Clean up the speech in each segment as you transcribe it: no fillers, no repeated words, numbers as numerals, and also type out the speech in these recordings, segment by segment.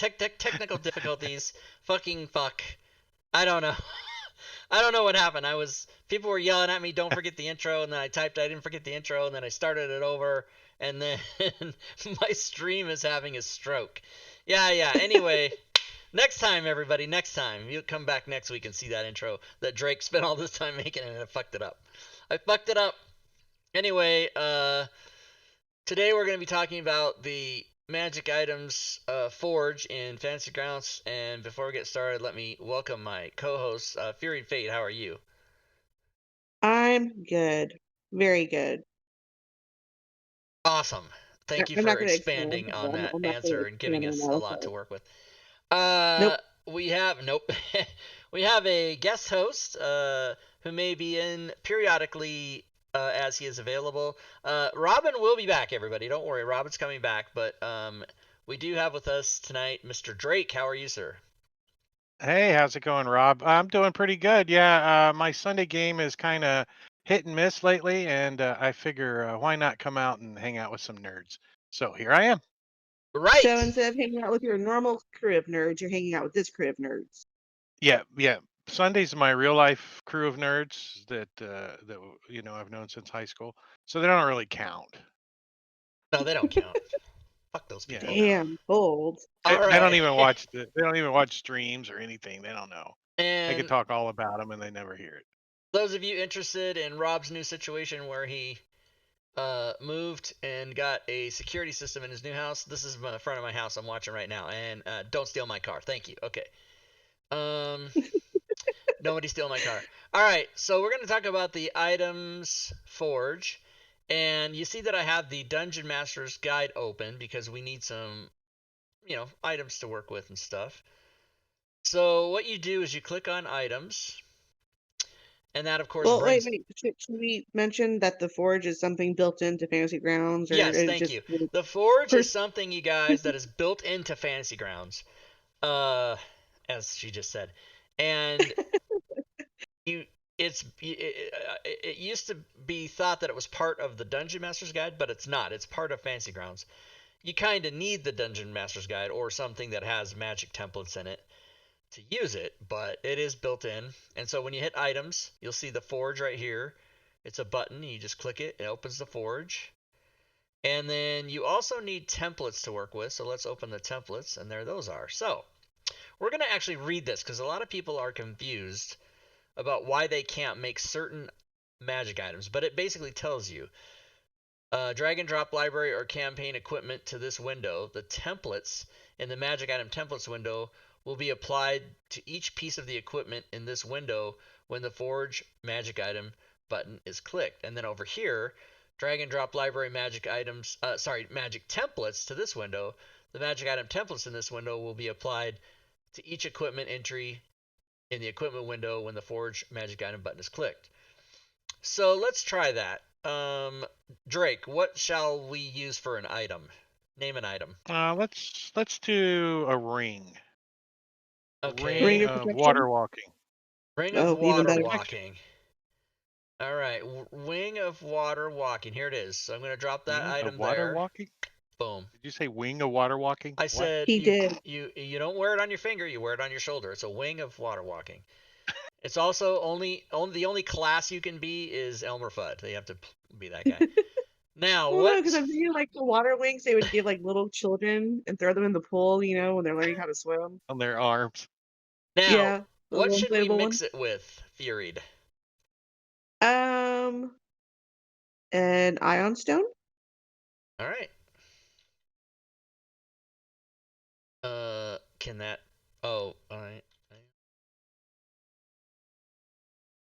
right, technical difficulties. Fucking fuck. I don't know. I don't know what happened. People were yelling at me, "Don't forget the intro," and then I typed, "I didn't forget the intro," and then I started it over, and then my stream is having a stroke. Yeah. Anyway, next time, everybody, next time you come back next week and see that intro that Drake spent all this time making, and I fucked it up. Anyway, today we're going to be talking about the magic items forge in Fantasy Grounds. And before we get started, let me welcome my co-host, Fury Fate. How are you? I'm good. Very good. Awesome. Thank you I'm not for going to expand expanding on on that. that I'm not going to answer and expand giving on us a that. lot to Okay. work with. Nope. We have nope. We have a guest host who may be in periodically as he is available. Robin will be back, everybody. Don't worry, Robin's coming back. But we do have with us tonight Mr. Drake. How are you, sir? Hey, how's it going, Rob? I'm doing pretty good. Yeah, my Sunday game is kind of hit and miss lately, and I figure why not come out and hang out with some nerds? So here I am. So Right. instead of hanging out with your normal crew of nerds, you're hanging out with this crew of nerds. Yeah. Sunday's my real life crew of nerds that I've known since high school, so they don't really count. No, they don't count. Fuck those Yeah, people. no. Damn, bold. All They don't right. even watch they don't even watch streams or anything. They don't know. I could And talk all about them, and they never hear it. those of you interested in Rob's new situation where he moved and got a security system in his new house. This is in front of my house I'm watching right now. And don't steal my car. Thank you. Okay. Um, Nobody steal my car. All right. So we're going to talk about the items forge. And you see that I have the Dungeon Master's Guide open because we need some, items to work with and stuff. So what you do is you click on items. And that, of course, Well, wait, brings. wait. Should we mention that the forge is something built into Fantasy Grounds, or Yes, is it thank just you. The forge is first? something, you guys, that is built into Fantasy Grounds. uh, as she just said, and you it used to be thought that it was part of the Dungeon Master's Guide, but it's not. It's part of Fantasy Grounds. You kind of need the Dungeon Master's Guide or something that has magic templates in it to use it, but it is built in. And so when you hit items, you'll see the forge right here. It's a button. You just click it. It opens the forge. And then you also need templates to work with. So let's open the templates, and there those are. So we're going to actually read this because a lot of people are confused about why they can't make certain magic items, but it basically tells you drag and drop library or campaign equipment to this window. The templates in the magic item templates window will be applied to each piece of the equipment in this window when the forge magic item button is clicked. And then over here, drag and drop library magic items, magic templates to this window. The magic item templates in this window will be applied to each equipment entry in the equipment window when the forge magic item button is clicked. So let's try that. Drake, what shall we use for an item? Name an item. Let's do a ring. Okay. Ring Ring of of water protection? walking. Ring of Oh, even water better. Protection. walking. All right. Wing of water walking. Here it is. So I'm going to drop that Wing of item water there. walking? Boom. Did you say wing of water walking? I What? said He did. you don't wear it on your finger, you wear it on your shoulder. It's a wing of water walking. It's also the only class you can be is Elmer Fudd. They have to be that guy. Now, Well, no, because what? I'm thinking like the water wings they would give like little children and throw them in the pool, when they're learning how to swim. On their arms. Now, Yeah, the what little should we inflatable one. mix it with, Furied? Um, an ion stone. All right. Can that? Oh, I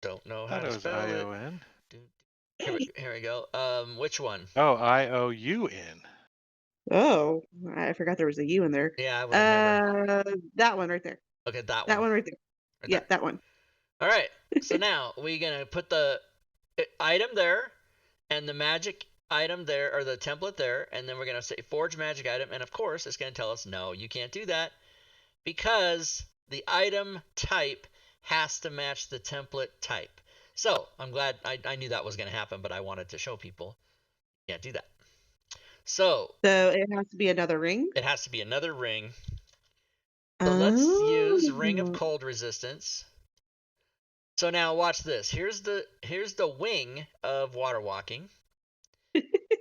don't know how Thought to it was spell it. ION. Here we go. Which one? Oh, IOUN. Oh, I forgot there was a U in there. Yeah, I would have never. That one right there. Okay, that That one, one right there. right Yeah, there. that one. All right. So now we're gonna put the item there, and the magic item there, or the template there, and then we're gonna say forge magic item, and of course it's gonna tell us no, you can't do that because the item type has to match the template type. So I'm glad I knew that was gonna happen, but I wanted to show people you can't do that. So So it has to be another ring. it has to be another ring. So let's use Ring of Oh. Cold Resistance. So now watch this. Here's the wing of Water Walking.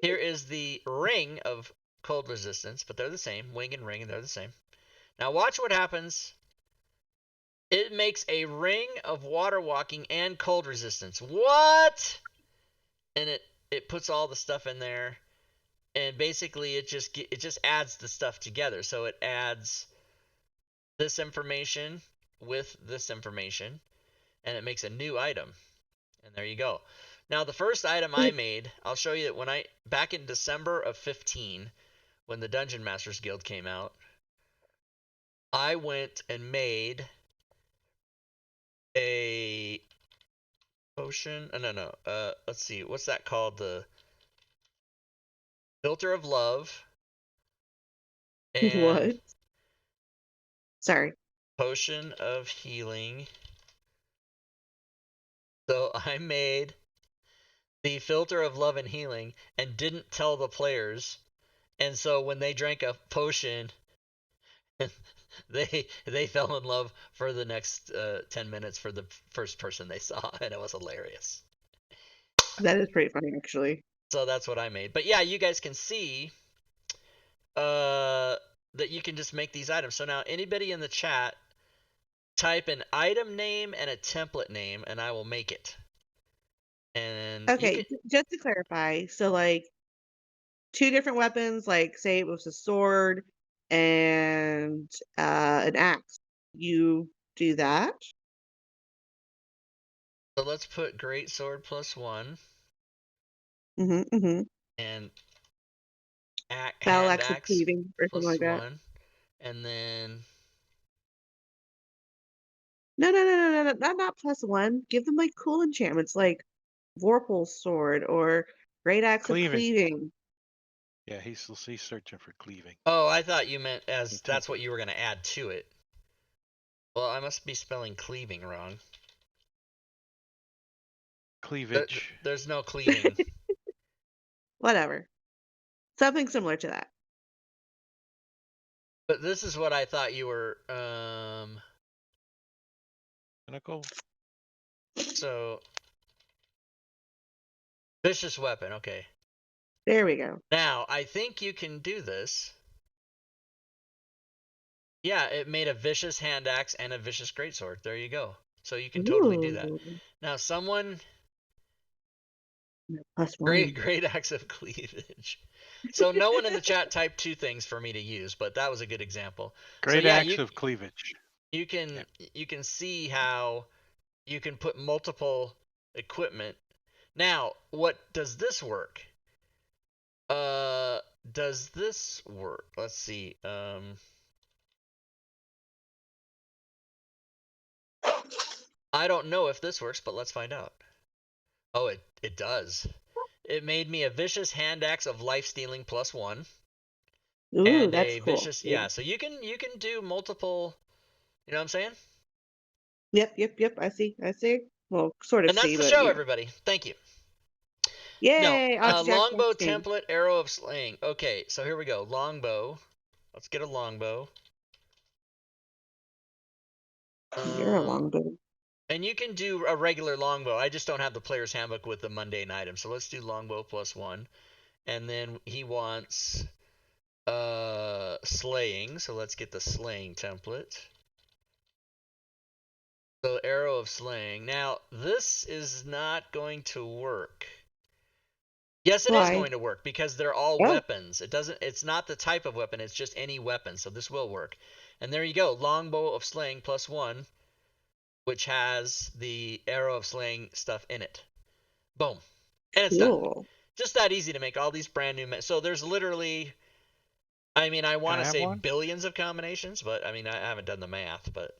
Here is the ring of Cold Resistance, but they're the same. Wing and ring, and they're the same. Now watch what happens. It makes a ring of Water Walking and Cold Resistance. What? And it puts all the stuff in there, and basically it just adds the stuff together. So it adds this information with this information, and it makes a new item. And there you go. Now the first item I made, I'll show you that back in December of 15, when the Dungeon Masters Guild came out, I went and made a potion. No. Let's see. What's that called? The Filter of Love and What? Sorry. Potion of Healing. So I made the Filter of Love and Healing and didn't tell the players. And so when they drank a potion, they fell in love for the next 10 minutes for the first person they saw, and it was hilarious. That is pretty funny, actually. So that's what I made. But yeah, you guys can see that you can just make these items. So now anybody in the chat, type an item name and a template name, and I will make it. And Okay, just to clarify, so like 2 different weapons, like say it was a sword and an axe. You do that? so let's put Great Sword +1 Mm-hmm. and Battle Hand axe with Axe cleaving or something like that. +1, and then No, not +1. Give them like cool enchantments like Vorpal's sword or Great Axe of Cleaving. Cleaving. Yeah, he's searching for cleaving. oh, I thought you meant as The that's what template. you were going to add to it. Well, I must be spelling cleaving wrong. Cleavage. There's no cleaving. Whatever. Something similar to that. But this is what I thought you were. Pinnacle. So vicious weapon. Okay. There we go. Now I think you can do this. Yeah, it made a vicious hand axe and a vicious greatsword. There you go. So you can totally do that. Ooh. Now someone +1. great axe of cleavage. So no one in the chat typed 2 things for me to use, but that was a good example. Great so yeah, axe of cleavage. you can see how you can put multiple equipment. Now, what does this work? Does this work? Let's see. I don't know if this works, but let's find out. Oh, it does. It made me a vicious hand axe of life stealing +1. Ooh, And that's a cool. vicious, yeah. So you can do multiple. You know what I'm saying? Yep. I see. Well, sort of And that's see, the but show, yeah. everybody. Thank you. No, Yay! Jack longbow team. template, arrow of slaying. Okay, so here we go. Longbow. Let's get a longbow. You're a longbow. And you can do a regular longbow. I just don't have the player's handbook with the mundane item. So let's do longbow +1. And then he wants slaying. So let's get the slaying template. So arrow of slaying. Now, this is not going to work. Yes, it is Why? going to work because they're all Oh. weapons. It's not the type of weapon, it's just any weapon. So this will work. And there you go. Longbow of slaying +1, which has the arrow of slaying stuff in it. Boom. And it's done. Cool. Just that easy to make all these brand new. So there's literally, I mean, I want to say one? billions of combinations, but I mean, I haven't done the math, but.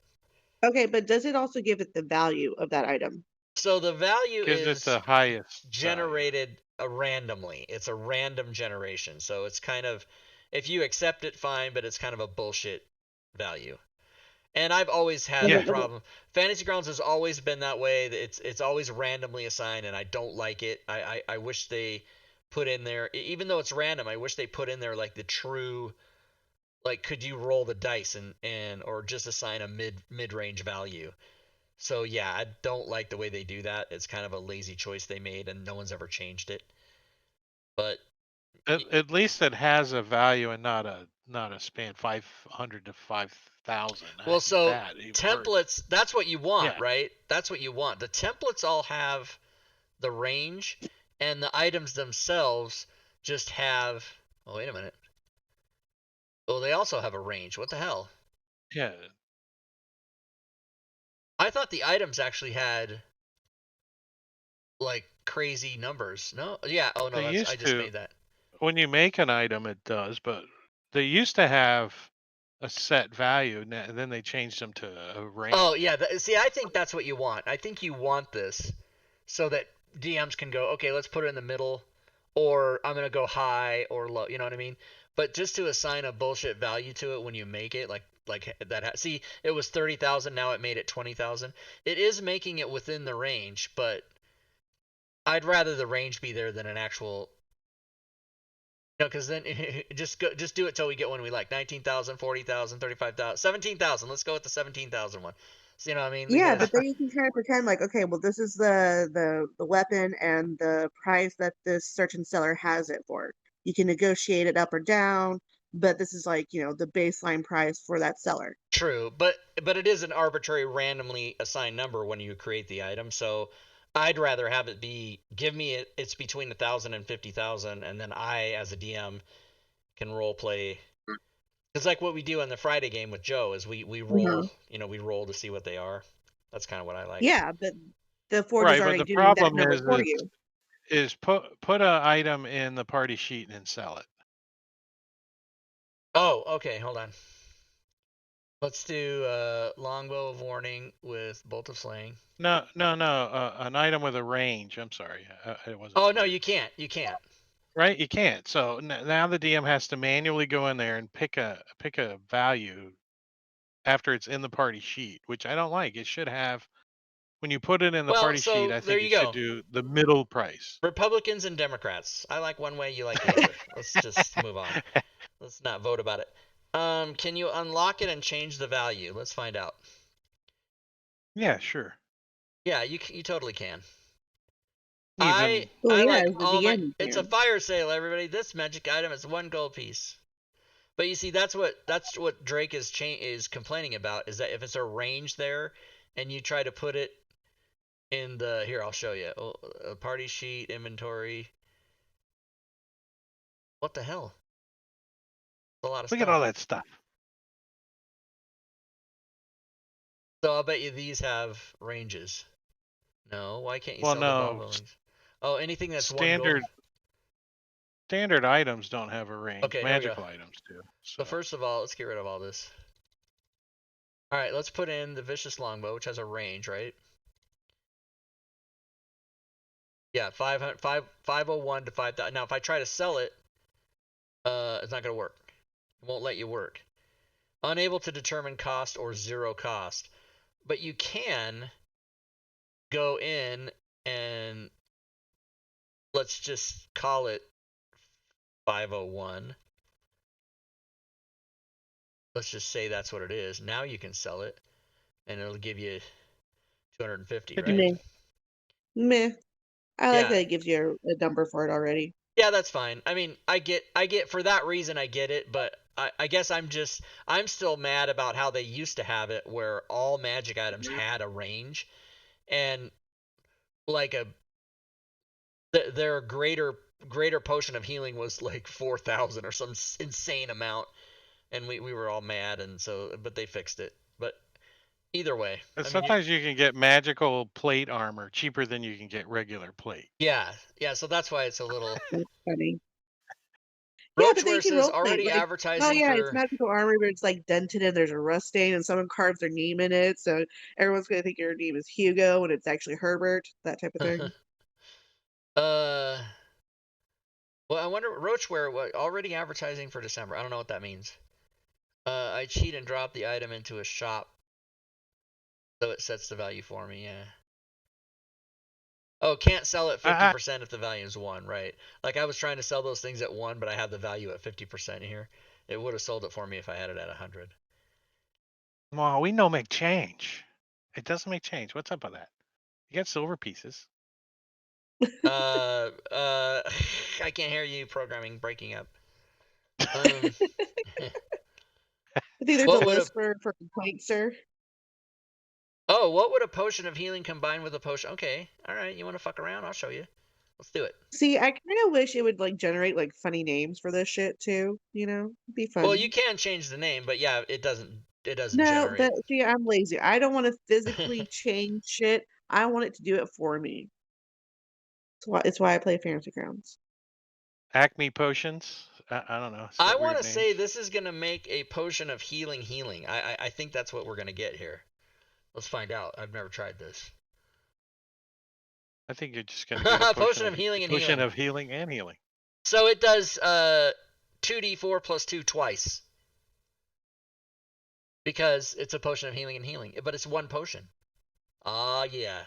Okay, but does it also give it the value of that item? So the value Gives it is the highest generated randomly. It's a random generation. So it's kind of, if you accept it, fine, but it's kind of a bullshit value. And I've always had Yeah. the problem. Fantasy Grounds has always been that way. It's always randomly assigned, and I don't like it. I wish they put in there, even though it's random, I wish they put in there like the true like could you roll the dice and or just assign a mid-range value? So yeah, I don't like the way they do that. It's kind of a lazy choice they made, and no one's ever changed it. But At least it has a value and not a span 500 to 5,000. I well, hate so that even worse. templates, that's what you want, Yeah, right? That's what you want. The templates all have the range, and the items themselves just have. Oh, wait a minute. Oh, they also have a range. What the hell? yeah. I thought the items actually had like crazy numbers. No, yeah. Oh no, They that's I used just to made that. when you make an item, it does, but they used to have a set value, and then they changed them to a Oh range. yeah. See, I think that's what you want. I think you want this so that DMs can go, okay, let's put it in the middle, or I'm gonna go high or low. You know what I mean? But just to assign a bullshit value to it when you make it, like that. See, it was 30,000. Now it made it 20,000. It is making it within the range, but I'd rather the range be there than an actual. No, because then just do it till we get one we like. 19,000, 40,000, 35,000, 17,000. Let's go with the 17,000 one. So, you know what I mean? Yeah, Because but then you can kind of pretend like, okay, well, this is the weapon and the price that this certain seller has it for. You can negotiate it up or down, but this is like, the baseline price for that seller. true, but it is an arbitrary, randomly assigned number when you create the item. So I'd rather have it be give me it's between 1,000 and 50,000, and then I as a DM can role play. It's like what we do on the Friday game with Joe is we roll, Mhm. we roll to see what they are. That's kind of what I like. Yeah, but the Forge is Right, but already the doing that problem number is for is you. is put a item in the party sheet and then sell it. Oh, okay, hold on. Let's do Longbow of Warning with Bolt of Slaying. No, no, no. An item with a range. I'm sorry, it wasn't Oh no, clear. you can't. You can't. Right, you can't. So now the DM has to manually go in there and pick a value after it's in the party sheet, which I don't like. It should have when you put it in the Well, party sheet. so I there think you it should go. do the middle price. Republicans and Democrats. I like one way, you like the other. Let's just move on. Let's not vote about it. Can you unlock it and change the value? Let's find out. Yeah, sure. Yeah, you totally can. I Even Oh I yeah, like as the all my. DM you It's a can. fire sale, everybody. This magic item is 1 gold piece. But you see, that's what Drake is complaining about is that if it's a range there, and you try to put it in the here, I'll show you. Oh, a party sheet inventory. What the hell? That's a lot of look at stuff. all that stuff. So I'll bet you these have ranges. No, why can't you Well, sell the no, Volvo links? Oh, anything that's 1 gold. standard items don't have a range. Okay, here we go. Magical items do. So So first of all, let's get rid of all this. All right, let's put in the vicious longbow, which has a range, right? Yeah, 501 to 5,000. Now, if I try to sell it, it's not gonna work. It won't let you work. Unable to determine cost or zero cost, but you can go in and let's just call it 501. Let's just say that's what it is. Now you can sell it, and it'll give you 250, right? Meh. Meh. I like Yeah, that it gives you a number for it already. yeah, that's fine. I mean, I get for that reason, I get it, but I guess I'm still mad about how they used to have it, where all magic items had a range, and like their greater potion of healing was like 4,000 or some insane amount, and we were all mad, and so but they fixed it. But either way, and I mean, sometimes you can get magical plate armor cheaper than you can get regular plate. yeah, yeah. So that's why it's a little. That's funny. Yeah, but then you Roachware can says roleplay already like, oh advertising yeah, it's for. magical armor, but it's like dented and there's a rust stain, and someone carves their name in it, so everyone's gonna think your name is Hugo when it's actually Herbert, that type of thing. uh, well, I wonder Roachware what already advertising for December. I don't know what that means. I cheat and drop the item into a shop, so it sets the value for me. Yeah. Oh, can't sell at I, 50% if the value is 1, right? Like I was trying to sell those things at 1, but I had the value at 50% here. It would have sold it for me if I had it at 100. Well, we know make change. It doesn't make change. What's up with that? You got silver pieces. I can't hear you. Programming breaking up. Um, I think there's a what would a list for complaints, sir. what would a potion of healing combine with a potion? Okay, all right. You want to fuck around? I'll show you. Let's do it. See, I kind of wish it would like generate like funny names for this shit too. You know, it'd be Well, you fun. can change the name, but yeah, it doesn't. It doesn't No, generate. but see, I'm lazy. I don't want to physically change shit. I want it to do it for me. It's why I play Fantasy Grounds. Acme potions. I don't know. It's I got want weird to say names. this is gonna make a potion of healing. I think that's what we're gonna get here. Let's find out. I've never tried this. I think you're just going to get a Potion of healing and potion healing. of healing and healing. So it does 2d4 plus 2 twice because it's a potion of healing, but it's one potion. Ah, yeah.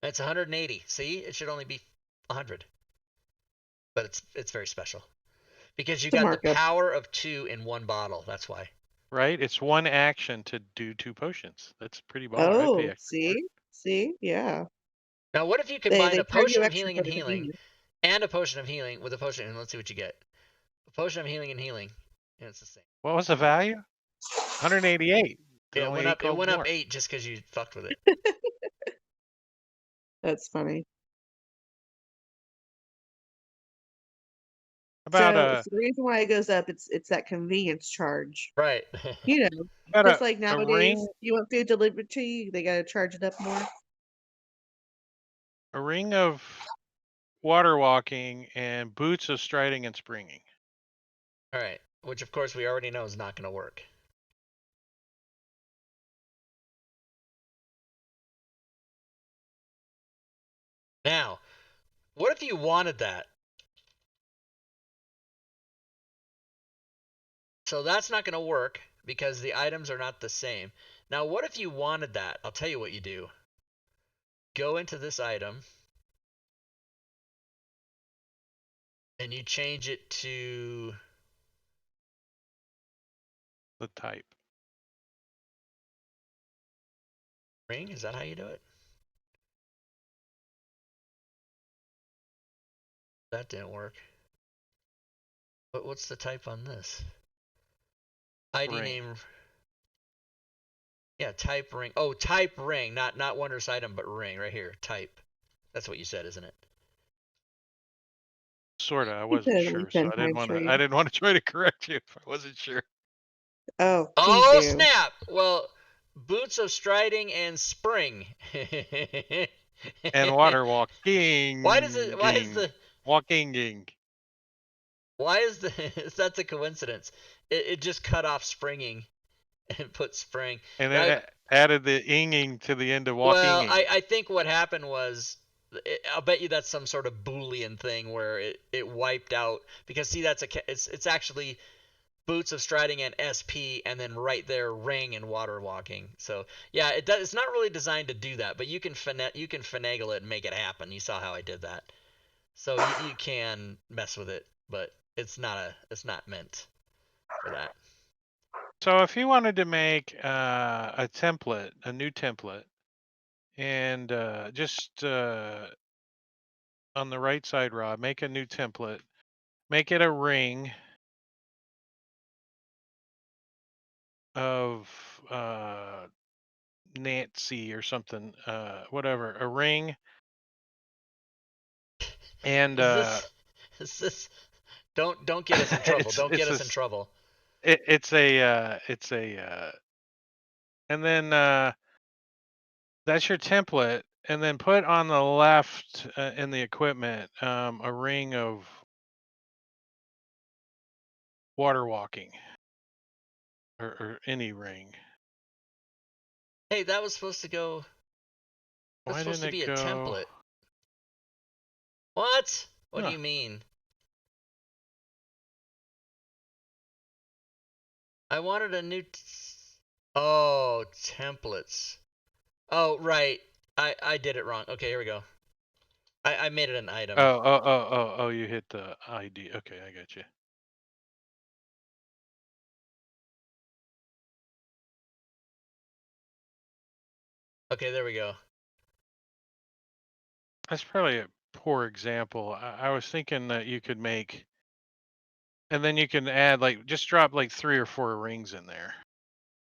It's 180. See, it should only be 100, but it's very special because you To got the markup. power of 2 in one bottle. That's why. Right? It's one action to do 2 potions. That's pretty baller. I'd pay Oh, extra for it. see, yeah. Now, what if you They combine they a charge you potion of extra healing for and the healing convenience. and a potion of healing with a potion, and let's see what you get. A potion of healing and healing, and it's the same. What was the value? 188. It's It only went 8 up. It gold went up more. 8 just because you fucked with it. That's funny. About So a the reason why it goes up, it's that convenience charge. Right. You know, about just like a ring nowadays, you want food delivered to you, they gotta charge it up more. of water walking and boots of striding and springing. All right. Which, of course, we already know is not going to work. Now, what if you wanted that? So that's not going to work because the items are not the same. Now, what if you wanted that? I'll tell you what you do. Go into this item and you change it to The type. ring. Is that how you do it? That didn't work. But what's the type on this? ID Ring. name. Yeah, type ring. Oh, type ring, not wondrous item, but ring right here. Type. That's what you said, isn't it? Sorta. I You said wasn't it at least sure, so 10 times for I you. didn't want to try to correct you if I wasn't sure. Oh, please Oh do. snap! Well, boots of striding and spring. And water walking. Why does it? Why is the? Walking. Why is the? That's a coincidence. It just cut off springing and put spring. And I, then added the inging to the end of well, walking. I think what happened was. I'll bet you that's some sort of Boolean thing where it wiped out because see it's actually boots of striding and SP and then right there ring and water walking. So yeah, it's not really designed to do that, but you can finagle it and make it happen. You saw how I did that. So you can mess with it, but it's not meant for that. So if you wanted to make a template, a new template, and just on the right side, Rob, make a new template. Make it a ring of Nancy or something, whatever, a ring. And Is this is this don't get us in trouble. Don't get it's us in trouble. it's a and then that's your template, and then put on the left in the equipment a ring of water walking or any ring. Hey, that was supposed to go. That's Why supposed didn't to it be a go? template. What? What do Huh. you mean? I wanted a new. Oh, templates. Oh, right. I did it wrong. Okay, here we go. I made it an item. You hit the ID. Okay, I got you. Okay, there we go. That's probably a poor example. I was thinking that you could make, and then you can add like just drop like 3 or 4 rings in there.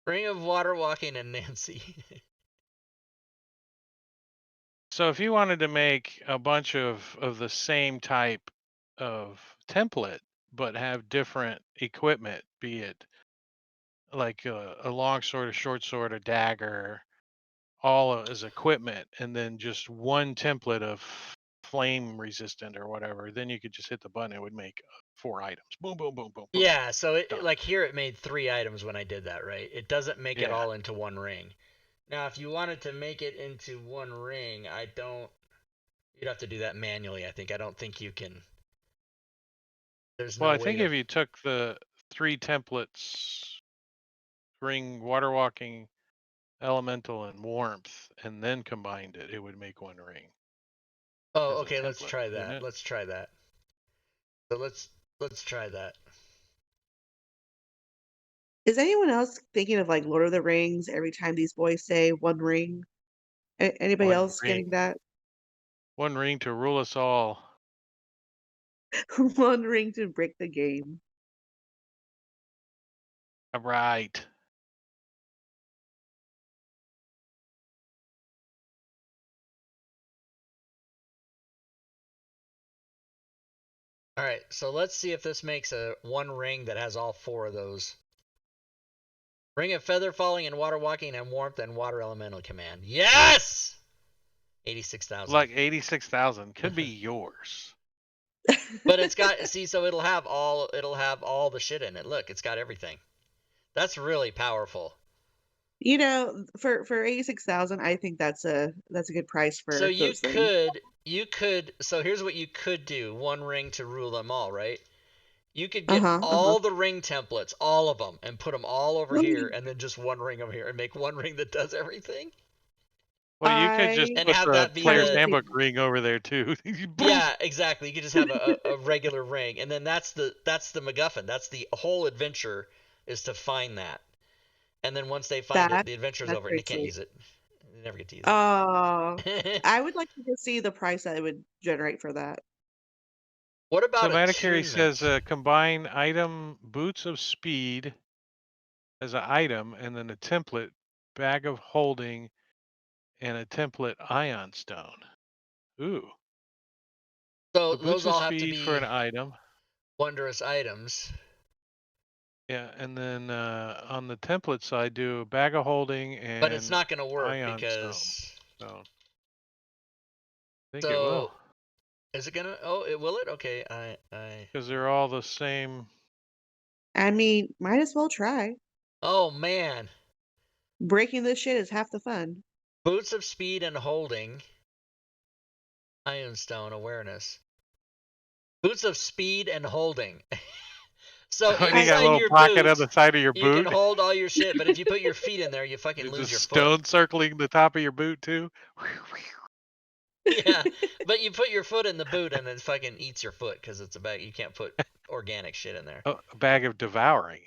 Ring of Water Walking and Nancy. So if you wanted to make a bunch of the same type of template, but have different equipment, be it like a long sword, a short sword, a dagger, all as equipment, and then just one template of flame resistant or whatever, then you could just hit the button. It would make 4 items. Boom, boom, boom, boom, boom. Yeah, so it Done. like here it made 3 items when I did that, right? It doesn't make it Yeah. all into one ring. Now, if you wanted to make it into one ring, I don't. You'd have to do that manually. I think. I don't think you can. There's Well, no I way think to. if you took the 3 templates, ring, water walking, elemental, and warmth, and then combined it, it would make one ring Oh, as a okay. Let's template, try wouldn't that. it? Let's try that. So let's try that. Is anyone else thinking of like Lord of the Rings every time these boys say one ring? Anybody One else ring. getting that? One ring to rule us all. One ring to break the game. Right. All right. So let's see if this makes a one ring that has all 4 of those. Ring of Feather Falling and Water Walking and Warmth and Water Elemental Command. Yes! 86,000. Like 86,000 could be yours. But it's got so it'll have all the shit in it. Look, it's got everything. That's really powerful. You know, for 86,000, I think that's a good price So for those rings. so here's what you could do. One ring to rule them all, right? You could get Uh-huh, uh-huh. all the ring templates, all of them, and put them all over here, and then just one ring over here, and make one ring that does everything, Well, you could just I and put have the that be kind player's of the. see handbook ring over there too. Boom. Yeah, exactly. You could just have a regular ring, and then that's the MacGuffin. That's the whole adventure, is to find that. And then once they find it, that. the adventure's That's over, and very they can't sweet. use it. They never get to use Oh, it. I would like to just see the price that it would generate for that. What So about Matacary says attunement? combine item boots of speed as an item, and then a template bag of holding, and a template ion stone. Ooh. So So boots those of all have to speed for be an item. wondrous items. Yeah, and then on the template side, do bag of holding But it's and not going to work ion stone. because. So I think it will, So is it gonna? Oh, it will it? Okay, I. because they're all the same. I mean, might as well try. Oh man, Breaking this shit is half the fun. boots of speed and holding. Iron Stone awareness. Boots of speed and holding. So When you I got a inside little your pocket on boot, the side of your you can boot, hold all your shit, but if you put your feet in there, you fucking there's a lose your foot. stone circling the top of your boot too. Yeah, but you put your foot in the boot and it fucking eats your foot because it's a bag. You can't put organic shit in there. Oh, a bag of devouring.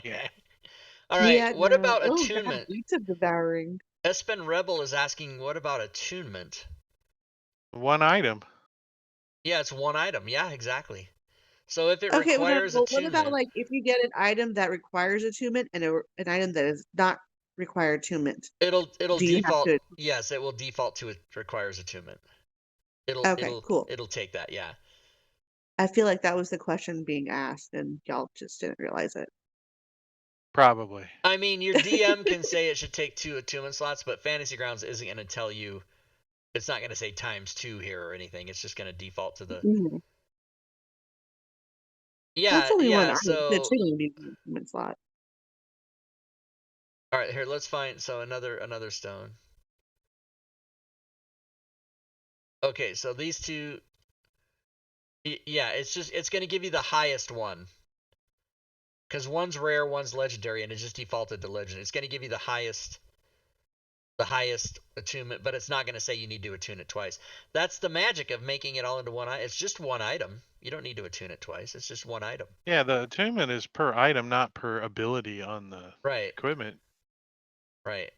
Yeah. All right, Yeah, what no. about Oh God, attunement? boots of devouring. Espen Rebel is asking, what about attunement? One item. Yeah, it's one item. Yeah, exactly. So if it Okay, well, requires well, what about attunement, like if you get an item that requires attunement and an item that does not require attunement? it'll Do you have default. to? Yes, it will default to it requires attunement. It'll Okay, it'll cool. it'll take that. Yeah. I feel like that was the question being asked, and y'all just didn't realize it. Probably. I mean, your DM can say it should take 2 attunement slots, but Fantasy Grounds isn't going to tell you. It's not going to say ×2 here or anything. It's just going to default to the. Mhm. Well, it's Yeah, only one yeah. item. The So, attunement would be an attunement slot. all right, here, let's find. So another stone. Okay, so these two. Yeah, it's going to give you the highest one. Because one's rare, one's legendary, and it just defaulted to legend. It's going to give you the highest attunement, but it's not going to say you need to attune it twice. That's the magic of making it all into one item. It's just one item. You don't need to attune it twice. It's just one item. Yeah, the attunement is per item, not per ability on the Right. equipment. Right.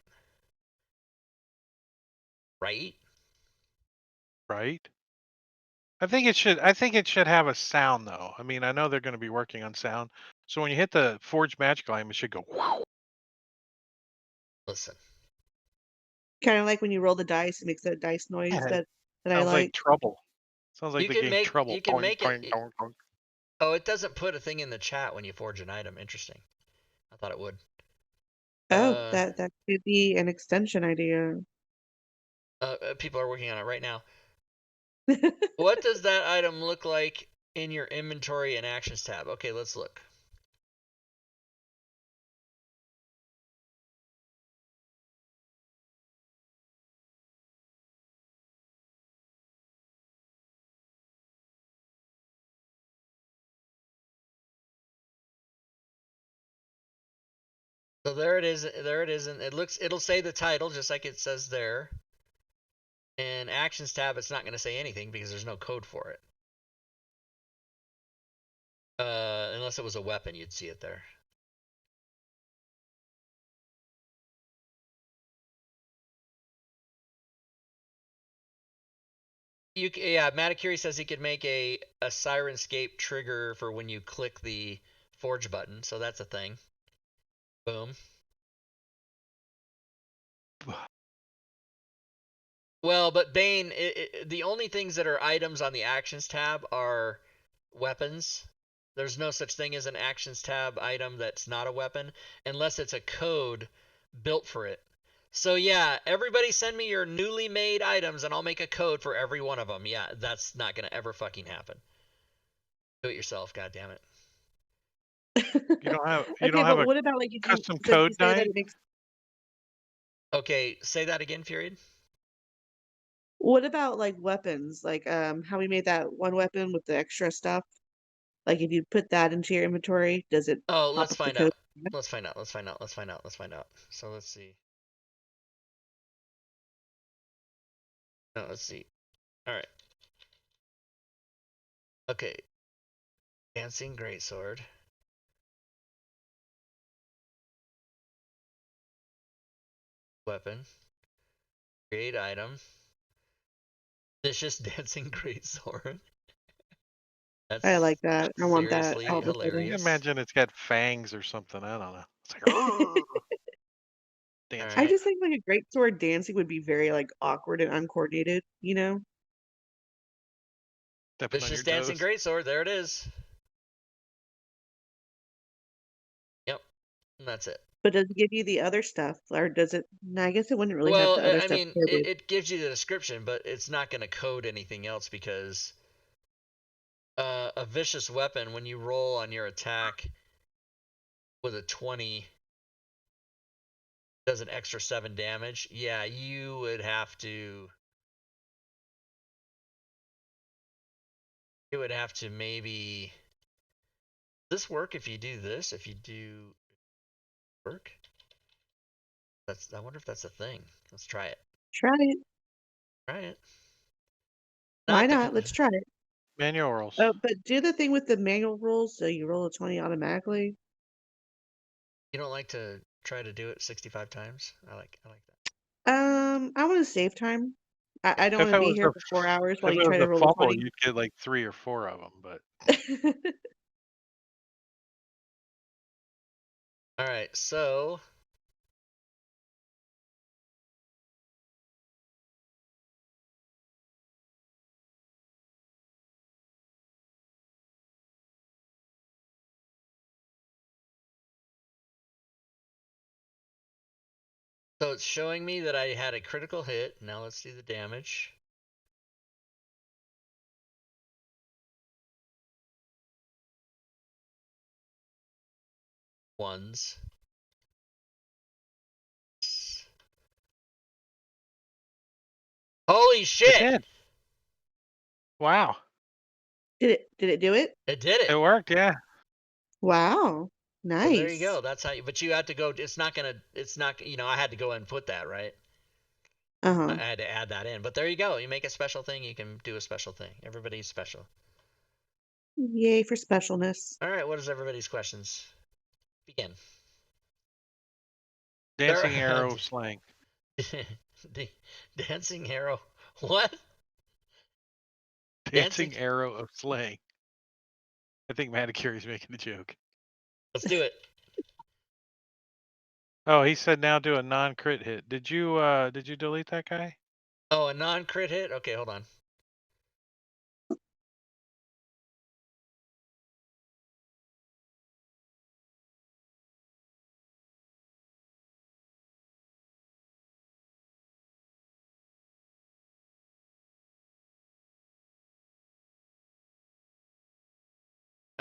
right? Right? I think it should. I think it should have a sound though. I mean, I know they're going to be working on sound. So when you hit the forge magical item, it should go. Wow. Listen, Kind of like when you roll the dice, it makes that dice noise that I Sounds like like. trouble. Sounds like you the can game make Trouble. you can Doink, make doink, it. doink, doink. Oh, it doesn't put a thing in the chat when you forge an item. Interesting. I thought it would. Oh, Uh, that could be an extension idea. People are working on it right now. What does that item look like in your inventory and actions tab? Okay, let's look. So there it is. There it is, and it'll say the title just like it says there. In actions tab, it's not going to say anything because there's no code for it. Unless it was a weapon, you'd see it there. Yeah, Matakiri says he could make a Sirenscape trigger for when you click the forge button, so that's a thing. Boom. Well, but Bane, the only things that are items on the actions tab are weapons. There's no such thing as an actions tab item that's not a weapon unless it's a code built for it. So yeah, everybody send me your newly made items and I'll make a code for every one of them. Yeah, that's not going to ever fucking happen. Do it yourself, god damn it. You don't have. You Okay, don't have but a what about like if you custom since you code say that nine. it makes Okay, say that again, Furied. what about like weapons? Like how we made that one weapon with the extra stuff? Like if you put that into your inventory, does it Oh, pop let's up the find code? out. Let's find out. Let's find out. Let's find out. Let's find out. So let's see. No, let's see. All right. Okay. Dancing Greatsword. Weapon. Create item. Vicious Dancing Greatsword. I That's like that. I want that seriously all the I hilarious. imagine it's got fangs or something. I don't know. It's like "Arr!" All dancing. I right. just think like a great sword dancing would be very like awkward and uncoordinated, you know? Stepping on Vicious your Dancing toes. Greatsword. There it is. Yep. And that's it. But does it give you the other stuff? Or does it no, I guess it wouldn't really have Well, the other I stuff mean, coded. it gives you the description, but it's not going to code anything else because a vicious weapon, when you roll on your attack with a 20, does an extra 7 damage. Yeah, you would have to. It would have to maybe. Does this work if you do this? If you do work? That's. I wonder if that's a thing. Let's try it. Try it. Try it. Why Not not? gonna. Let's try it. Manual rules. Oh, but do the thing with the manual rules so you roll a 20 automatically. You don't like to try to do it 65 times? I like that. I want to save time. I don't want If to it be was here a for 4 hours while if you it was try to a roll a fumble, 20. you'd get like 3 or 4 of them. But All right, so it's showing me that I had a critical hit. Now let's see the damage. Ones. Holy it shit! did. Wow, Did it do it? It did it it. worked. Yeah. Wow. So there you Nice. go. That's how you. But you have to go. It's not gonna. It's not. I had to go and put that right. I Uh-huh. had to add that in. But there you go. You make a special thing. You can do a special thing. Everybody's special. Yay for specialness. All right. What is everybody's questions? Begin. Dancing arrow slang. Dancing arrow. What? Dancing arrow of slaying. I think Manicuri's making a joke. Let's do it. Oh, he said now do a non-crit hit. Did you delete that guy? Oh, a non-crit hit? Okay, hold on.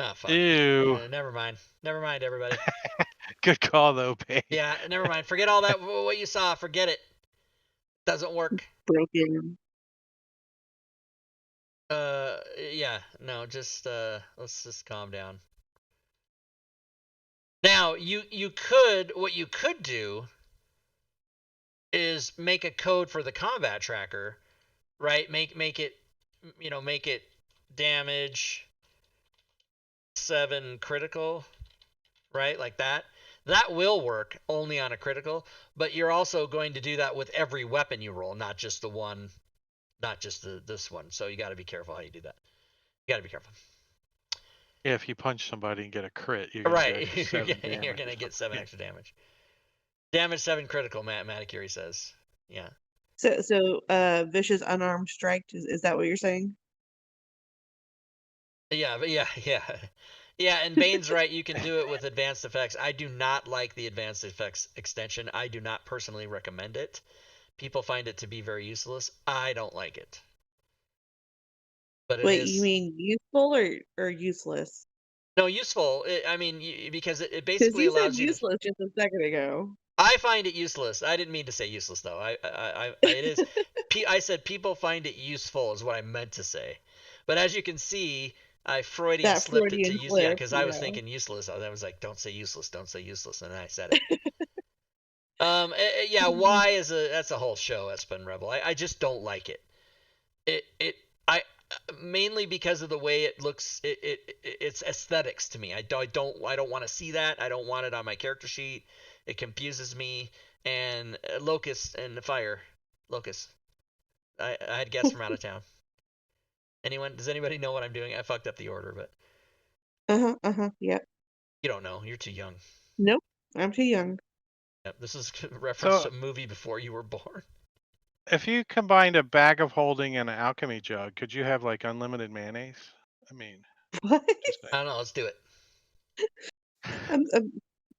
Ah, fuck. Ew. Never mind. Never mind, everybody. Good call though, Pay. Yeah, never mind. Forget all that. What you saw. Forget it. Doesn't work. Broken. Yeah. No, just let's just calm down. Now, what you could do is make a code for the combat tracker, right? Make it, make it damage 7 critical, right? Like that. That will work only on a critical, but you're also going to do that with every weapon you roll, not just the one, not just this one. So you got to be careful how you do that. You got to be careful. Yeah, if you punch somebody and get a crit, you're gonna get Right, extra 7 damage. you're gonna get 7 extra damage. Damage 7 critical. Maticuri says. Yeah. So vicious unarmed strike, is that what you're saying? Yeah, but yeah. Yeah, and Bane's right, you can do it with advanced effects. I do not like the advanced effects extension. I do not personally recommend it. People find it to be very useless. I don't like it. But it Wait, you is mean useful or useless? no useful. I mean, because it Because basically you said allows you to. useless just a second ago. I find it useless. I didn't mean to say useless though. It is. I said people find it useful is what I meant to say. But as you can see, I Freudian That slipped it to Freudian use. Yeah, slip, because I was yeah. thinking useless. I was like, don't say useless, don't say useless, and then I said it. Yeah. Why is that's a whole show. Espen Rebel. I just don't like it. It I mainly because of the way it looks. It's aesthetics to me. I don't want to see that. I don't want it on my character sheet. It confuses me. And Locust and the Fire, Locust. I had guests from out of town. Anyone? Does anybody know what I'm doing? I fucked up the order, but Yep. you don't know. You're too young. Nope, I'm too young. Yep, this is a reference to So a movie before you were born. if you combined a bag of holding and an alchemy jug, could you have like unlimited mayonnaise? I mean, What? just saying. I don't know. Let's do it.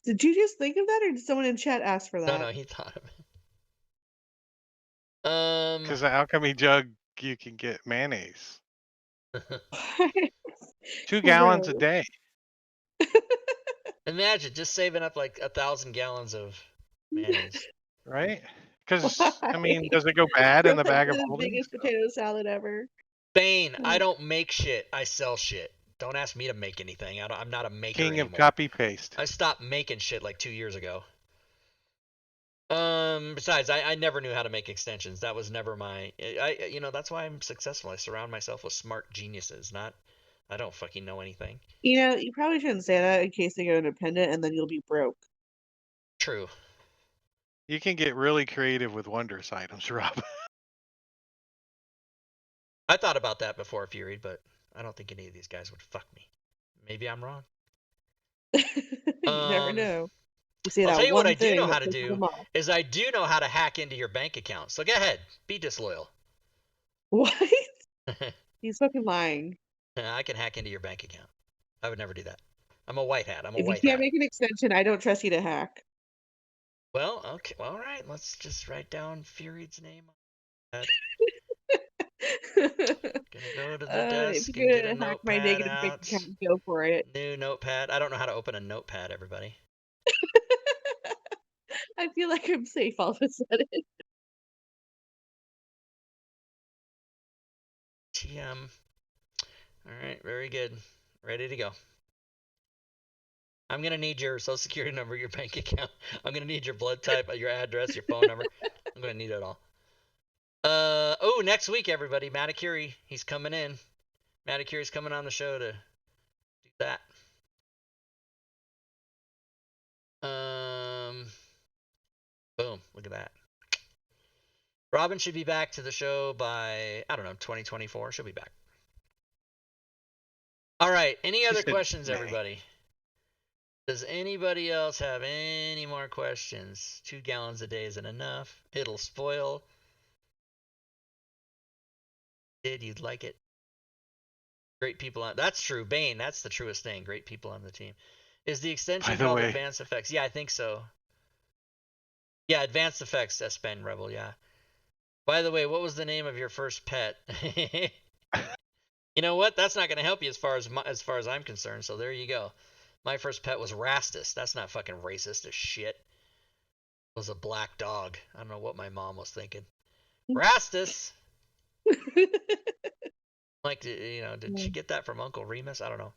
Did you just think of that, or did someone in chat ask for No, that? no, he thought of it. Because the alchemy jug, you can get mayonnaise. 2 gallons a Gross. day, Imagine just saving up like 1,000 gallons of mayonnaise. right? Because, Why? I mean, does it go bad in That's the like bag of the holding? biggest So, potato salad ever. Bane, I don't make shit. I sell shit. Don't ask me to make anything. I'm not a maker king of anymore. copy paste. I stopped making shit like 2 years ago. Besides, I never knew how to make extensions. That was never my. That's why I'm successful. I surround myself with smart geniuses. Not, I don't fucking know anything. You probably shouldn't say that in case they go independent and then you'll be broke. True. You can get really creative with wondrous items, Rob. I thought about that before Fury, but I don't think any of these guys would fuck me. Maybe I'm wrong. You never Um, know. You say I'll tell that you what I one do know thing that how to pisses do them off. is I do know how to hack into your bank account. So go ahead, be disloyal. What? He's fucking lying. I can hack into your bank account. I would never do that. I'm a white hat. I'm a If you white can't hat. make an extension, I don't trust you to hack. Well, okay. Well, all right. Let's just write down Fury's name. Gonna go to the If desk and you're get a gonna hack my notepad negative bank out. account, go for it. New notepad. I don't know how to open a notepad, everybody. I feel like I'm safe all of a sudden. TM. All right. Very good. Ready to go. I'm gonna need your social security number, your bank account. I'm gonna need your blood type, your address, your phone number. I'm gonna need it all. Oh, next week, everybody, Maticuri, he's coming in. Maticuri's coming on the show to do that. Boom, look at that. Robin should be back to the show by, I don't know, 2024. She'll be back. All right. Any She other said questions, May. everybody? Does anybody else have any more questions? 2 gallons a day isn't enough. It'll spoil. Did you'd like it? Great people on. That's true. Bane, that's the truest thing. Great people on the team. Is the By extension the called way, Advanced Effects? Yeah, I think so. Yeah, Advanced Effects, S-Pen Rebel, yeah. By the way, what was the name of your first pet? You know what? That's not going to help you as far as I'm concerned. So there you go. My first pet was Rastus. That's not fucking racist as shit. It was a black dog. I don't know what my mom was thinking. Rastus. Like, did she get that from Uncle Remus? I don't know.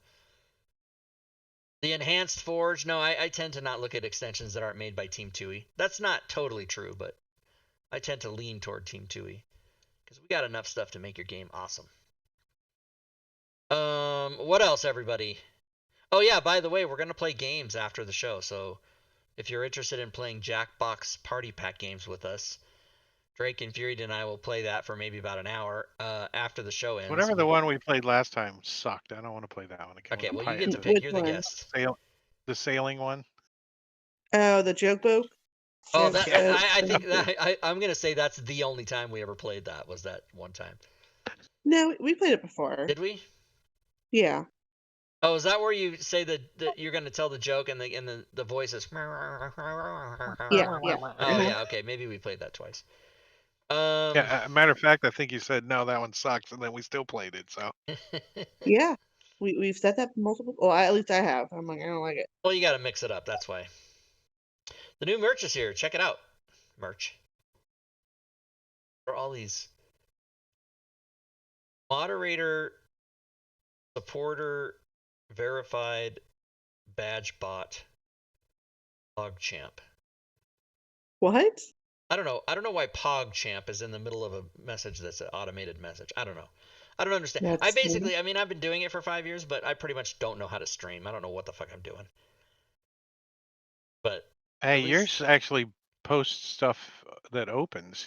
The enhanced forge. No, I tend to not look at extensions that aren't made by Team Tui. That's not totally true, but I tend to lean toward Team Tui because we got enough stuff to make your game awesome. What else, everybody? Oh yeah, by the way, we're gonna play games after the show, so if you're interested in playing Jackbox Party Pack games with us, Drake and Fury and I will play that for maybe about an hour after the show ends. whatever the one we played last time sucked. I don't want to play that one again. Okay, With well, the you get to pirate, pick. Which You're the one? guest. the sailing one. Oh, the joke boat. Oh, Joke that boat. I think that I'm gonna say that's the only time we ever played that was that one time. No, we played it before. Did we? Yeah. Oh, is that where you say that you're gonna tell the joke and the voice is? Yeah. Oh Uh-huh. yeah, okay, maybe we played that twice. Yeah, matter of fact, I think you said no, that one sucks, and then we still played it. So Yeah. We've said that multiple. Well, at least I have. I'm like, I don't like it. Well, you got to mix it up. That's why. The new merch is here. Check it out. Merch. For all these moderator, supporter, verified, badge bot, PogChamp. What? I don't know. I don't know why PogChamp is in the middle of a message that's an automated message. I don't know. I don't understand. That's I mean, I've been doing it for 5 years, but I pretty much don't know how to stream. I don't know what the fuck I'm doing. But hey, at least, yours actually posts stuff that opens.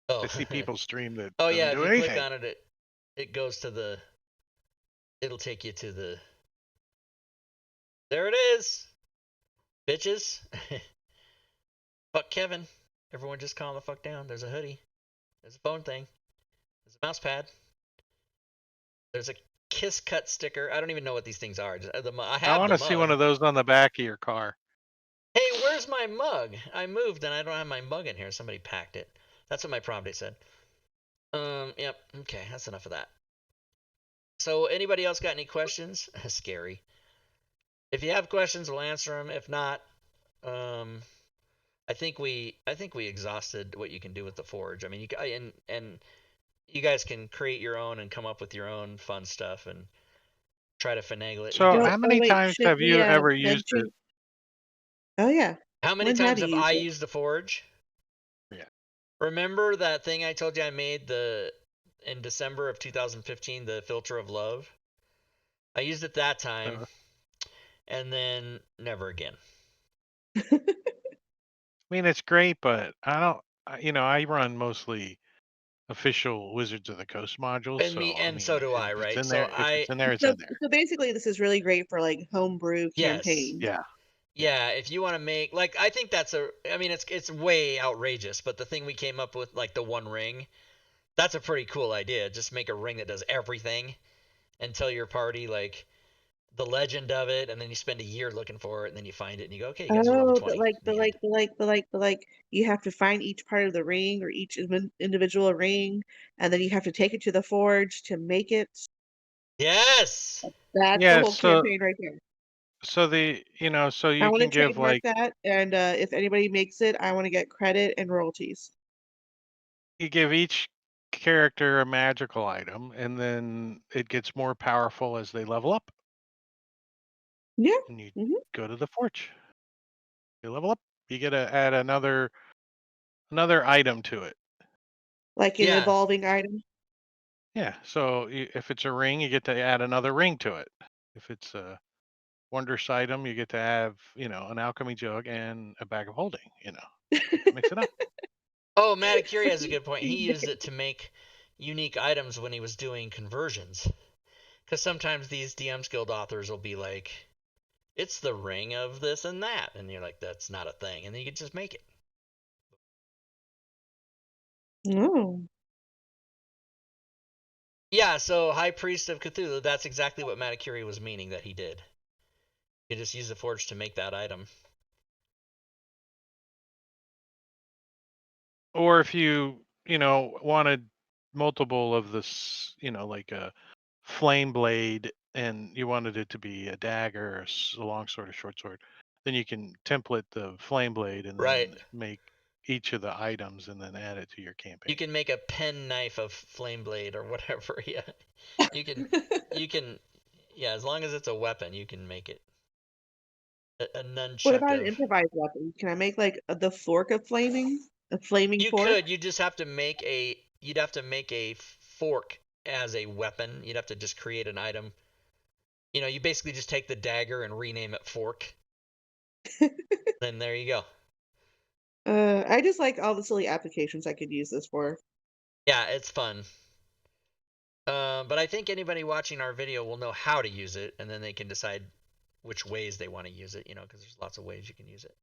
oh, I see people stream that oh doesn't yeah. If do you click anything. on it, it goes to the. It'll take you to the. There it is, bitches. Fuck Kevin. Everyone just calm the fuck down. There's a hoodie. There's a phone thing. There's a mouse pad. There's a kiss cut sticker. I don't even know what these things are. I I have want the to see one mug. of those on the back of your car. Hey, where's my mug? I moved and I don't have my mug in here. Somebody packed it. That's what my prompt date said. Yep. Okay, that's enough of that. So, anybody else got any questions? Scary. If you have questions, we'll answer them. If not, I think we exhausted what you can do with the forge. I mean, and you guys can create your own and come up with your own fun stuff and try to finagle it. You So, can. Oh, how many wait. times Should have we you ever used it? mention? Oh yeah. How many Learn how times to have use I it. used the forge? Yeah. Remember that thing I told you I made in December of 2015, the filter of love? I used it that time, Uh, and then never again. I mean, it's great, but I don't. I run mostly official Wizards of the Coast modules, And me, so I and mean, so do I, if it's right? in So there, if it's in there, it's So, in there. so basically, this is really great for like homebrew yes, campaigns. Yeah. yeah. If you want to make I think I mean, it's way outrageous, but the thing we came up with, like the One Ring, that's a pretty cool idea. Just make a ring that does everything, and tell your party like the legend of it, and then you spend a year looking for it, and then you find it, and you go, okay, you guys are level Oh, 20. The end. you have to find each part of the ring or each individual ring, and then you have to take it to the forge to make it. Yes. That's the Yeah. whole campaign right there. So I you want to can give trademark like that, and if anybody makes it, I want to get credit and royalties. you give each character a magical item, and then it gets more powerful as they level up, Yeah. and you hmm go to the forge. You level up, you get to add another item to it. Like an Yeah. evolving item. Yeah. So if it's a ring, you get to add another ring to it. If it's a wondrous item, you get to have an alchemy jug and a bag of holding. Mix it up. Oh, Matakiri has a good point. He used it to make unique items when he was doing conversions. Because sometimes these DMs Guild authors will be like, it's the ring of this and that. And you're like, that's not a thing. And then you can just make it. Oh. Yeah, so High Priest of Cthulhu, that's exactly what Matakiri was meaning that he did. You just use the forge to make that item. Or if you wanted multiple of this, like a flame blade, and you wanted it to be a dagger, a long sword, a short sword, then you can template the flame blade and Right. then make each of the items and then add it to your campaign. You can make a pen knife of flame blade or whatever. Yeah, you can. Yeah, as long as it's a weapon, you can make it. A What nunchuck about an of. improvised weapon? Can I make like the fork of flaming? A flaming You fork? could. You just have to make a. You'd have to make a fork as a weapon. You'd have to just create an item. You basically just take the dagger and rename it fork. Then there you go. I just like all the silly applications I could use this for. Yeah, it's fun. But I think anybody watching our video will know how to use it, and then they can decide which ways they want to use it. Because there's lots of ways you can use it.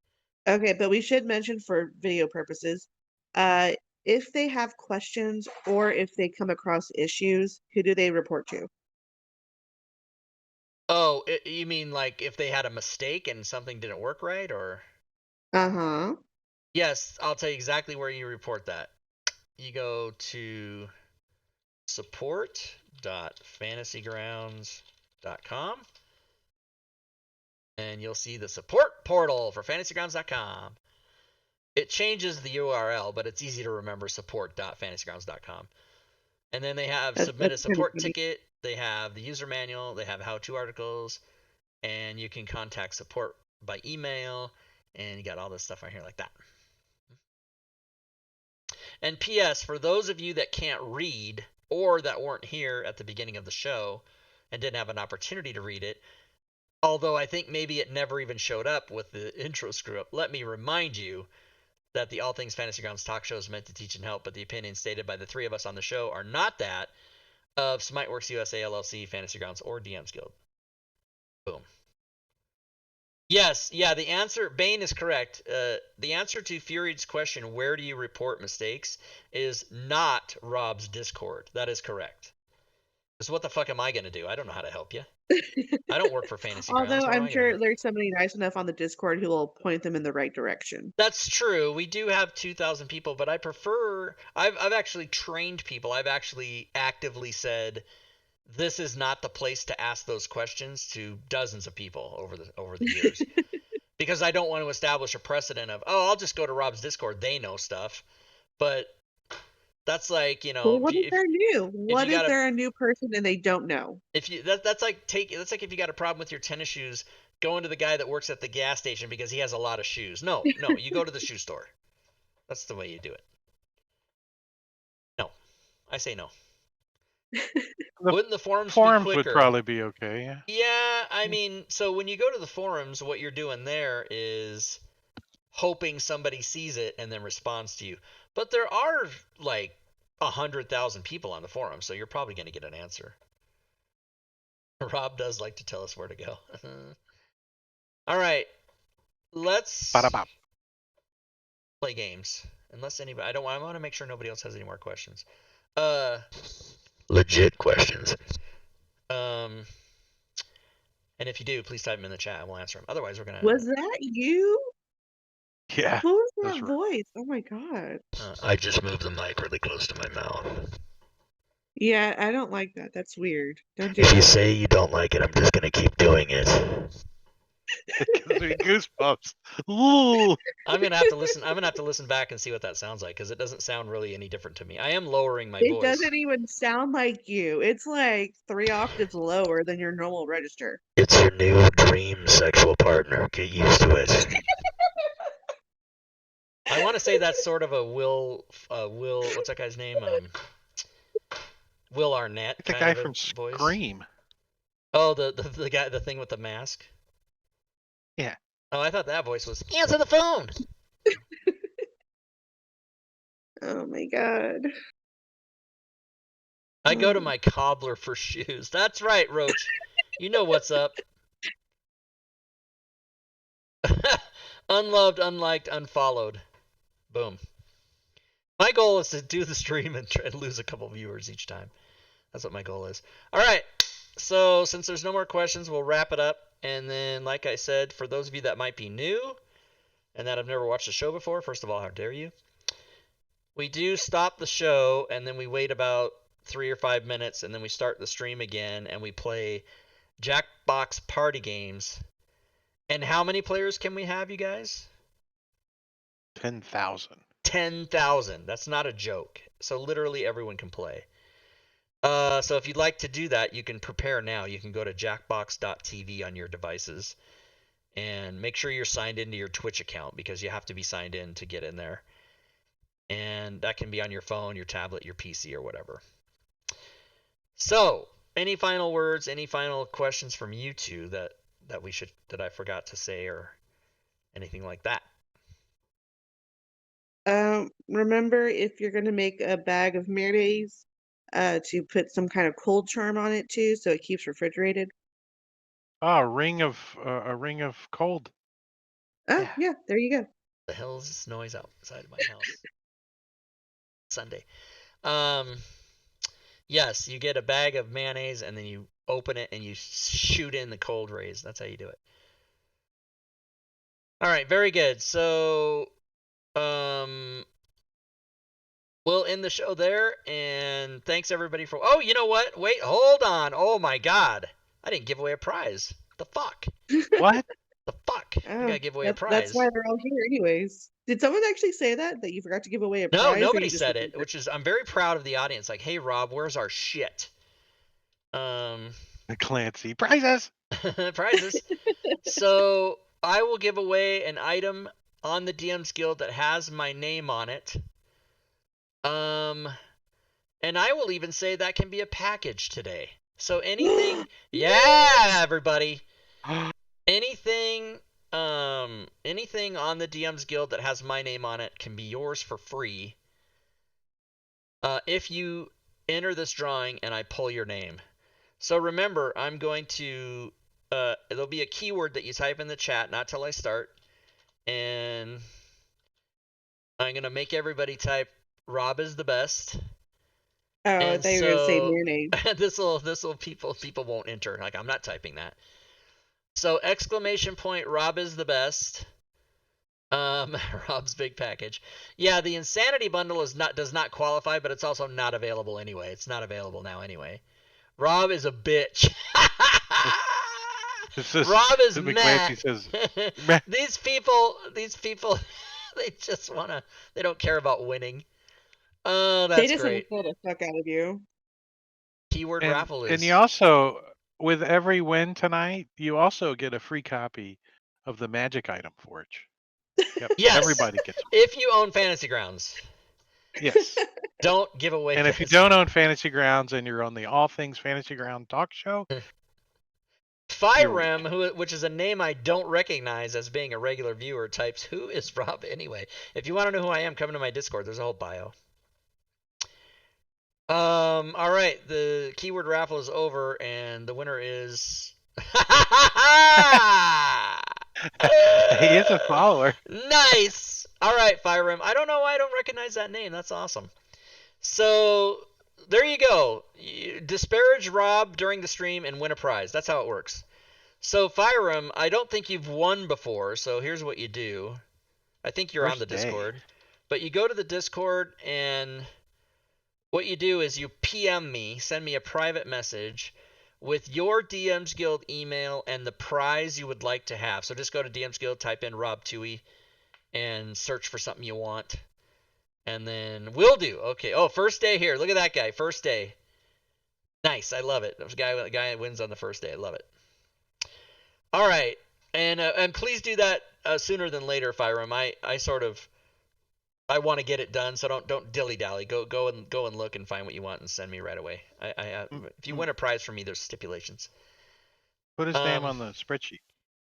Okay, but we should mention for video purposes, uh, if they have questions or if they come across issues, who do they report to? Oh, you mean like if they had a mistake and something didn't work right, or? Uh-huh. Yes, I'll tell you exactly where you report that. You go to support.fantasygrounds.com and you'll see the support portal for fantasygrounds.com. It changes the URL, but it's easy to remember support.fantasygrounds.com. And then they have submit a That's kind of support funny. ticket, they have the user manual, they have how-to articles, and you can contact support by email, and you got all this stuff right here like that. And P.S. for those of you that can't read or that weren't here at the beginning of the show and didn't have an opportunity to read it, although I think maybe it never even showed up with the intro script, let me remind you that the All Things Fantasy Grounds talk show is meant to teach and help, but the opinions stated by the three of us on the show are not that of Smiteworks USA LLC, Fantasy Grounds, or DM's Guild. Boom. Yes, yeah, the answer, Bane is correct. The answer to Fury's question, where do you report mistakes, is not Rob's Discord. That is correct. Because what the fuck am I going to do? I don't know how to help you. I don't work for Fantasy Grounds. Although What am I'm I going to sure do? there's somebody nice enough on the Discord who will point them in the right direction. That's true. We do have 2,000 people, but I prefer. I've actually trained people. I've actually actively said this is not the place to ask those questions to dozens of people over the years. Because I don't want to establish a precedent of, oh, I'll just go to Rob's Discord. They know stuff. But that's like, Well, what if they're new? if What you if got a they're a new person and they don't know? if you that's like if you got a problem with your tennis shoes, going to the guy that works at the gas station because he has a lot of shoes. No, you go to the shoe store. That's the way you do it. No, I say no. The Wouldn't the forums be forums would quicker? probably be okay. Yeah. Yeah, I mean, so when you go to the forums, what you're doing there is hoping somebody sees it and then responds to you. But there are like 100,000 people on the forum, so you're probably going to get an answer. Rob does like to tell us where to go. All right, let's Ba-da-bop. play games. Unless anybody, I want to make sure nobody else has any more questions. Legit questions. And if you do, please type them in the chat and we'll answer them. Otherwise, we're gonna. Was that you? Yeah. Who was That's that right. voice? Oh my god. I just moved the mic really close to my mouth. Yeah, I don't like that. That's weird. Don't do If you that. say you don't like it, I'm just gonna keep doing it. It gives me goosebumps. Ooh. I'm gonna have to listen. I'm gonna have to listen back and see what that sounds like because it doesn't sound really any different to me. I am lowering my It voice. doesn't even sound like you. It's like 3 octaves lower than your normal register. It's your new dream sexual partner. Get used to it. I want to say that's sort of a Will. What's that guy's name? Will Arnett The kind guy of a from voice. Scream. Oh, the guy, the thing with the mask. Yeah. Oh, I thought that voice was answer the phone. my god. I go to my cobbler for shoes. That's right, Roach. You know what's up. Unloved, unliked, unfollowed. Boom. My goal is to do the stream and try and lose a couple viewers each time. That's what my goal is. All right. So since there's no more questions, we'll wrap it up. And then, like I said, for those of you that might be new and that have never watched the show before, first of all, how dare you? We do stop the show, and then we wait about 3 or 5 minutes, and then we start the stream again, and we play Jackbox party games. And how many players can we have, you guys? 10,000. 10,000. That's not a joke. So literally everyone can play. So if you'd like to do that, you can prepare now. You can go to jackbox.tv on your devices and make sure you're signed into your Twitch account because you have to be signed in to get in there. And that can be on your phone, your tablet, your PC, or whatever. So, any final words, any final questions from you two that I forgot to say or anything like that? Remember if you're gonna make a bag of mayonnaise, to put some kind of cold charm on it too, so it keeps refrigerated. Oh, a ring of cold. Oh, Yeah. yeah, there you go. The hell is this noise outside of my house? Sunday. Um, yes, you get a bag of mayonnaise and then you open it and you shoot in the cold rays. That's how you do it. All right, very good. So, we'll end the show there, and thanks everybody for. Oh, you know what? Wait, hold on. Oh my God, I didn't give away a prize. The fuck? What? The fuck? I Oh, gotta give away a that's prize. why they're all here anyways. Did someone actually say that you forgot to give away a No, prize? nobody said it, which is I'm very proud of the audience. Like, hey Rob, where's our shit? Clancy prizes. Prizes. So I will give away an item on the DM's Guild that has my name on it. And I will even say that can be a package today. So anything, yeah, everybody, anything, anything on the DM's Guild that has my name on it can be yours for free. If you enter this drawing and I pull your name. So remember, I'm going to, there'll be a keyword that you type in the chat, not till I start. And I'm going to make everybody type Rob is the best. Oh, I And thought you were gonna say so mayonnaise. this'll people won't enter. Like, I'm not typing that. So exclamation point Rob is the best. Rob's big package. Yeah, the insanity bundle does not qualify, but it's also not available anyway. It's not available now anyway. Rob is a bitch. Rob is Clancy mad. says, these people, they don't care about winning. Oh, They that's just want great. to kill the fuck out of you. Keyword raffle is. And you also, with every win tonight, you also get a free copy of the magic item forge. Yep. Yes. Everybody gets one. If you own Fantasy Grounds. Yes. Don't give away. And if you don't own Fantasy Grounds and you're on the All Things Fantasy Ground talk show, Fyrem, which is a name I don't recognize as being a regular viewer, types, "Who is Rob anyway?" If you want to know who I am, come to my Discord. There's a whole bio. All right. The keyword raffle is over, and the winner is. he is a follower. Nice. All right, Fyrem. I don't know why I don't recognize that name. That's awesome. So there you go. You disparage Rob during the stream and win a prize. That's how it works. So Fyrem, I don't think you've won before. So here's what you do. I think you're on the Discord, but you go to the Discord and what you do is you PM me, send me a private message with your DM's Guild email and the prize you would like to have. So just go to DM's Guild, type in Rob Toohey, and search for something you want. And then we'll do. Okay. Oh, first day here. Look at that guy. First day. Nice. I love it. The guy wins on the first day. I love it. All right. And please do that sooner than later, Fyrem. I want to get it done, so don't dilly dally. Go and look and find what you want and send me right away. If you win a prize from me, there's stipulations. Put his name on the spreadsheet.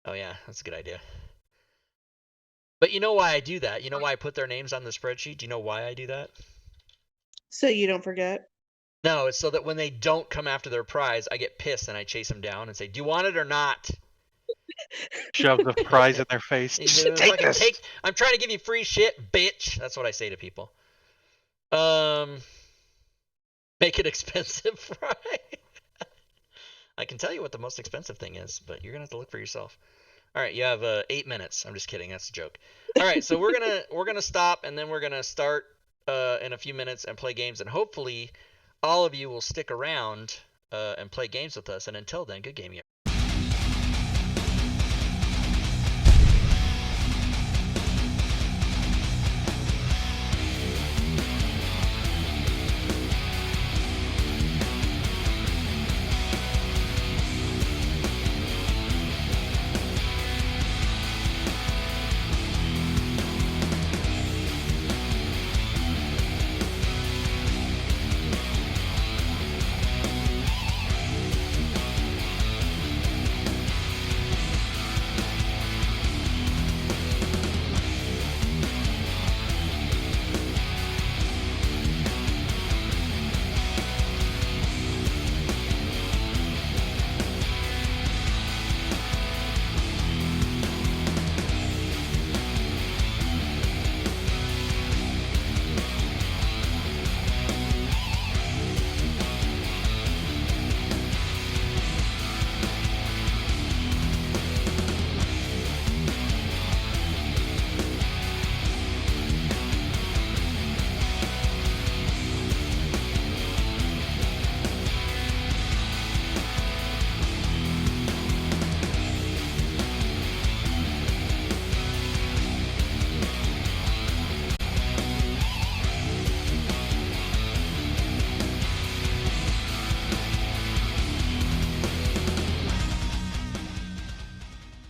Oh yeah, that's a good idea. But you know why I do that? You know why I put their names on the spreadsheet? Do you know why I do that? So you don't forget. No, it's so that when they don't come after their prize, I get pissed and I chase them down and say, "Do you want it or not?" Shove the prize in their face. Take Fucking this. take. I'm trying to give you free shit, bitch. That's what I say to people. Make it expensive, right? I can tell you what the most expensive thing is, but you're gonna have to look for yourself. All right, you have 8 minutes. I'm just kidding. That's a joke. All right, so we're gonna stop and then we're gonna start in a few minutes and play games, and hopefully all of you will stick around and play games with us. And until then, good gaming.